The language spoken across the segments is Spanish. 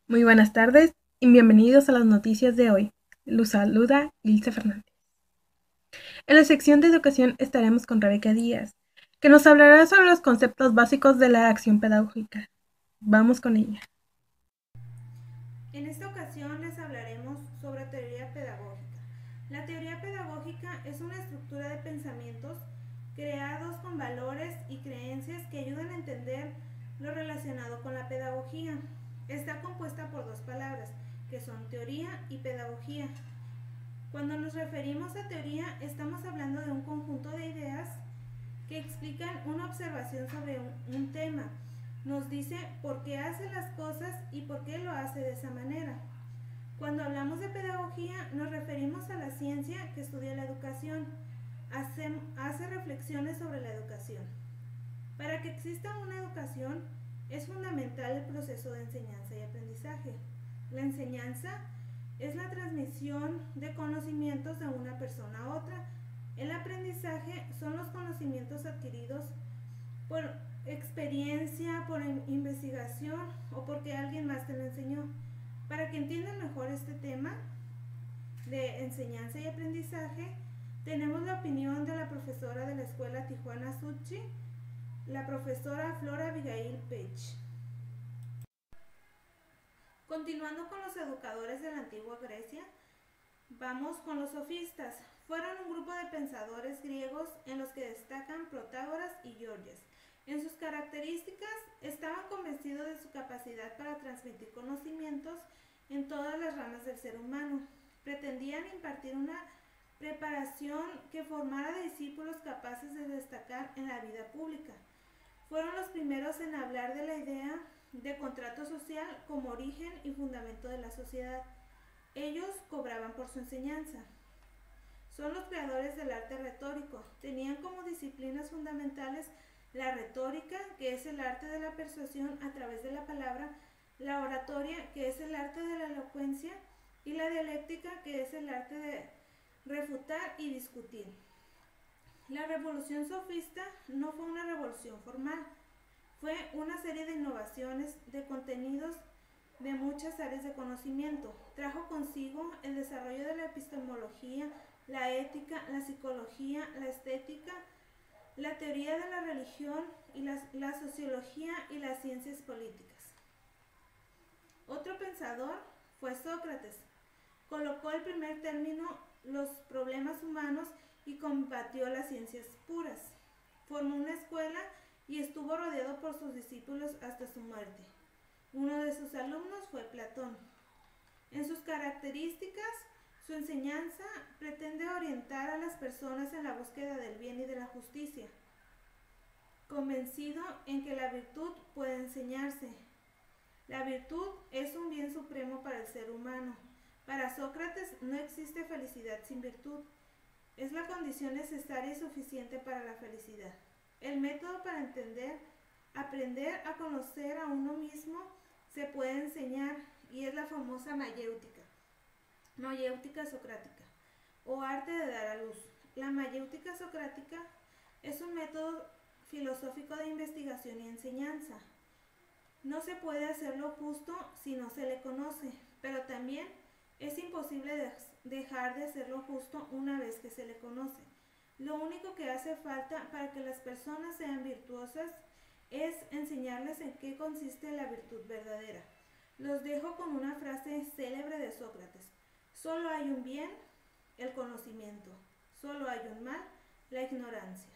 Muy buenas tardes y bienvenidos a las noticias de hoy. Los saluda Ilse Fernández. En la sección de educación estaremos con Rebeca Díaz, que nos hablará sobre los conceptos básicos de la acción pedagógica. Vamos con ella. En esta ocasión les hablaremos sobre teoría pedagógica. La teoría pedagógica es una estructura de pensamientos creados con valores y creencias que ayudan a entender lo relacionado con la pedagogía. Está compuesta por dos palabras, que son teoría y pedagogía. Cuando nos referimos a teoría, estamos hablando de un conjunto de ideas que explican una observación sobre un tema. Nos dice por qué hace las cosas y por qué lo hace de esa manera. Cuando hablamos de pedagogía, nos referimos a la ciencia que estudia la educación, hace reflexiones sobre la educación. Para que exista una educación, es fundamental el proceso de enseñanza y aprendizaje. La enseñanza es la transmisión de conocimientos de una persona a otra. El aprendizaje son los conocimientos adquiridos por experiencia, por investigación o porque alguien más te lo enseñó. Para que entiendan mejor este tema de enseñanza y aprendizaje, tenemos la opinión de la profesora de la escuela Tijuana Suchi, la profesora Flora Abigail Page. Continuando con los educadores de la antigua Grecia, vamos con los sofistas. Fueron un grupo de pensadores griegos en los que destacan Protágoras y Gorgias. En sus características, estaban convencidos de su capacidad para transmitir conocimientos en todas las ramas del ser humano. Pretendían impartir una preparación que formara discípulos capaces de destacar en la vida pública. Fueron los primeros en hablar de la idea de contrato social como origen y fundamento de la sociedad. Ellos cobraban por su enseñanza. Son los creadores del arte retórico. Tenían como disciplinas fundamentales la retórica, que es el arte de la persuasión a través de la palabra, la oratoria, que es el arte de la elocuencia, y la dialéctica, que es el arte de refutar y discutir. La revolución sofista no fue una revolución formal, fue una serie de innovaciones de contenidos de muchas áreas de conocimiento. Trajo consigo el desarrollo de la epistemología, la ética, la psicología, la estética, la teoría de la religión y la sociología y las ciencias políticas. Otro pensador fue Sócrates. Colocó el primer término los problemas humanos y combatió las ciencias puras. Formó una escuela y estuvo rodeado por sus discípulos hasta su muerte. Uno de sus alumnos fue Platón. En sus características, su enseñanza pretende orientar a las personas en la búsqueda del bien y de la justicia, convencido en que la virtud puede enseñarse. La virtud es un bien supremo para el ser humano. Para Sócrates no existe felicidad sin virtud. Es la condición necesaria y suficiente para la felicidad. El método para aprender a conocer a uno mismo se puede enseñar y es la famosa mayéutica socrática o arte de dar a luz. La mayéutica socrática es un método filosófico de investigación y enseñanza. No se puede hacer lo justo si no se le conoce, pero también es imposible dejar de hacer lo justo una vez que se le conoce. Lo único que hace falta para que las personas sean virtuosas es enseñarles en qué consiste la virtud verdadera. Los dejo con una frase célebre de Sócrates. Solo hay un bien, el conocimiento. Solo hay un mal, la ignorancia.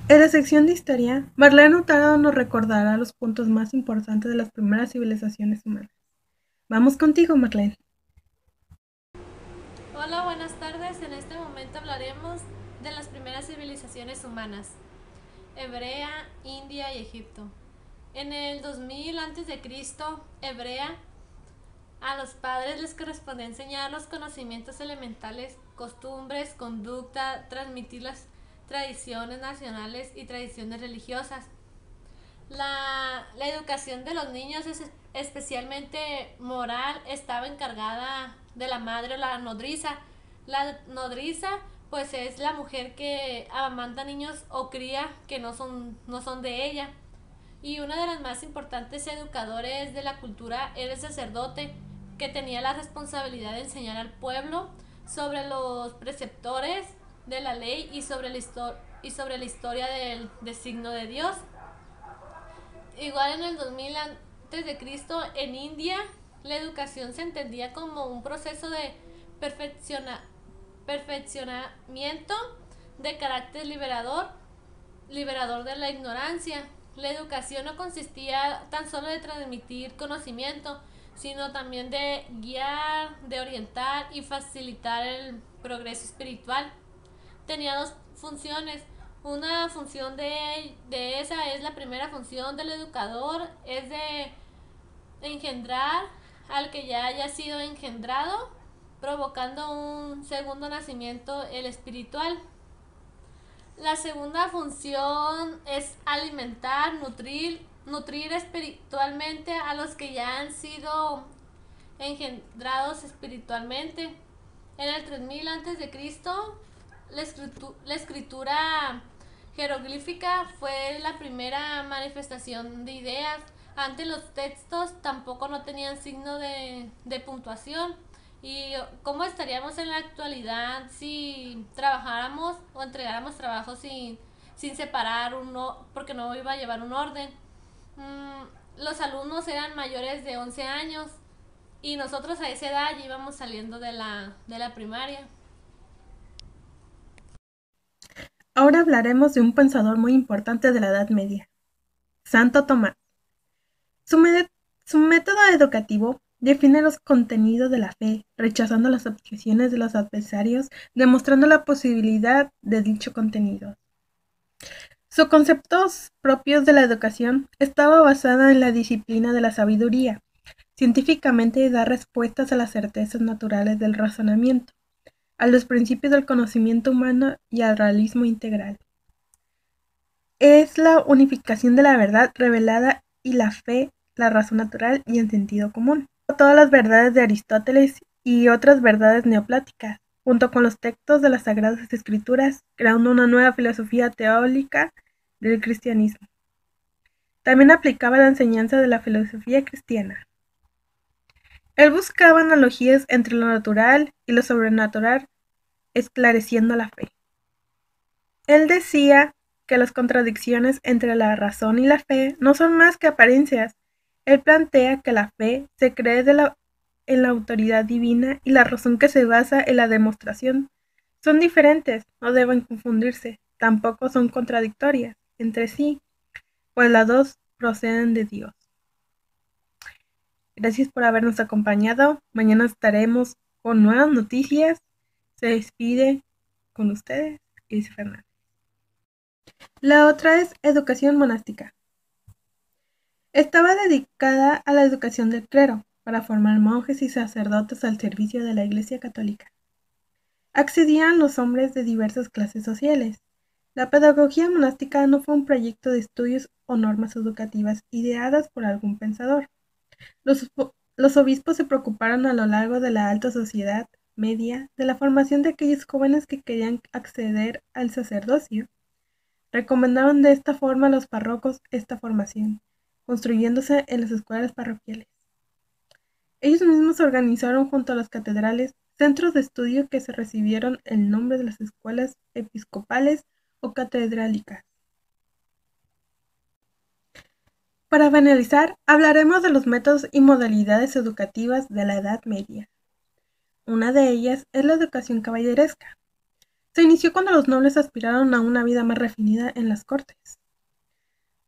En la sección de historia, Marlene Hurtado nos recordará los puntos más importantes de las primeras civilizaciones humanas. Vamos contigo, Marlene. Hola, buenas tardes. En este momento hablaremos de las primeras civilizaciones humanas: Hebrea, India y Egipto. En el 2000 a.C., Hebrea, a los padres les correspondía enseñar los conocimientos elementales, costumbres, conducta, transmitir las tradiciones nacionales y tradiciones religiosas. La educación de los niños, especialmente moral, estaba encargada de la madre o la nodriza. La nodriza pues es la mujer que amamanta niños o cría que no son de ella. y una de las más importantes educadores de la cultura era el sacerdote, que tenía la responsabilidad de enseñar al pueblo sobre los preceptores de la ley y sobre la historia del signo de Dios. Igual en el 2000 antes de Cristo, en India, la educación se entendía como un proceso de perfeccionamiento de carácter liberador de la ignorancia. La educación no consistía tan solo de transmitir conocimiento, sino también de guiar, de orientar y facilitar el progreso espiritual. Tenía dos funciones. Una función de esa es la primera función del educador, es de engendrar al que ya haya sido engendrado, provocando un segundo nacimiento, el espiritual. La segunda función es alimentar, nutrir espiritualmente a los que ya han sido engendrados espiritualmente. En el 3000 antes de Cristo, la escritura jeroglífica fue la primera manifestación de ideas. Antes los textos tampoco no tenían signo de puntuación. ¿Y cómo estaríamos en la actualidad si trabajáramos o entregáramos trabajo sin separar uno, porque no iba a llevar un orden? Los alumnos eran mayores de 11 años y nosotros a esa edad ya íbamos saliendo de la primaria. Ahora hablaremos de un pensador muy importante de la Edad Media, Santo Tomás. Su método educativo define los contenidos de la fe, rechazando las objeciones de los adversarios, demostrando la posibilidad de dicho contenido. Sus conceptos propios de la educación estaba basada en la disciplina de la sabiduría. Científicamente da respuestas a las certezas naturales del razonamiento, a los principios del conocimiento humano y al realismo integral. Es la unificación de la verdad revelada y la fe, la razón natural y el sentido común. Todas las verdades de Aristóteles y otras verdades neopláticas, junto con los textos de las Sagradas Escrituras, creando una nueva filosofía teológica del cristianismo. También aplicaba la enseñanza de la filosofía cristiana. Él buscaba analogías entre lo natural y lo sobrenatural, esclareciendo la fe. Él decía que las contradicciones entre la razón y la fe no son más que apariencias. Él plantea que la fe se cree en la autoridad divina y la razón que se basa en la demostración son diferentes, no deben confundirse, tampoco son contradictorias entre sí, pues las dos proceden de Dios. Gracias por habernos acompañado. Mañana estaremos con nuevas noticias. Se despide con ustedes, Ilse Fernández. La otra es educación monástica. Estaba dedicada a la educación del clero, para formar monjes y sacerdotes al servicio de la Iglesia Católica. Accedían los hombres de diversas clases sociales. La pedagogía monástica no fue un proyecto de estudios o normas educativas ideadas por algún pensador. Los obispos se preocuparon a lo largo de la alta sociedad media de la formación de aquellos jóvenes que querían acceder al sacerdocio. Recomendaban de esta forma a los párrocos esta formación, construyéndose en las escuelas parroquiales. Ellos mismos organizaron junto a las catedrales centros de estudio que se recibieron el nombre de las escuelas episcopales o catedralicas. Para finalizar, hablaremos de los métodos y modalidades educativas de la Edad Media. Una de ellas es la educación caballeresca. Se inició cuando los nobles aspiraron a una vida más refinada en las cortes.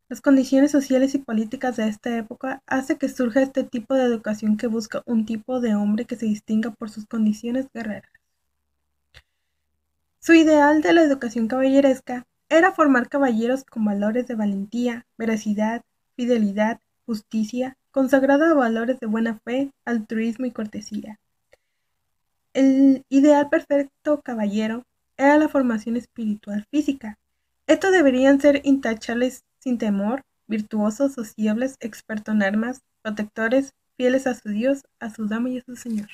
Las condiciones sociales y políticas de esta época hacen que surja este tipo de educación que busca un tipo de hombre que se distinga por sus condiciones guerreras. Su ideal de la educación caballeresca era formar caballeros con valores de valentía, veracidad, fidelidad, justicia, consagrado a valores de buena fe, altruismo y cortesía. El ideal perfecto caballero era la formación espiritual física. Estos deberían ser intachables sin temor, virtuosos, sociables, expertos en armas, protectores, fieles a su Dios, a su dama y a su Señor.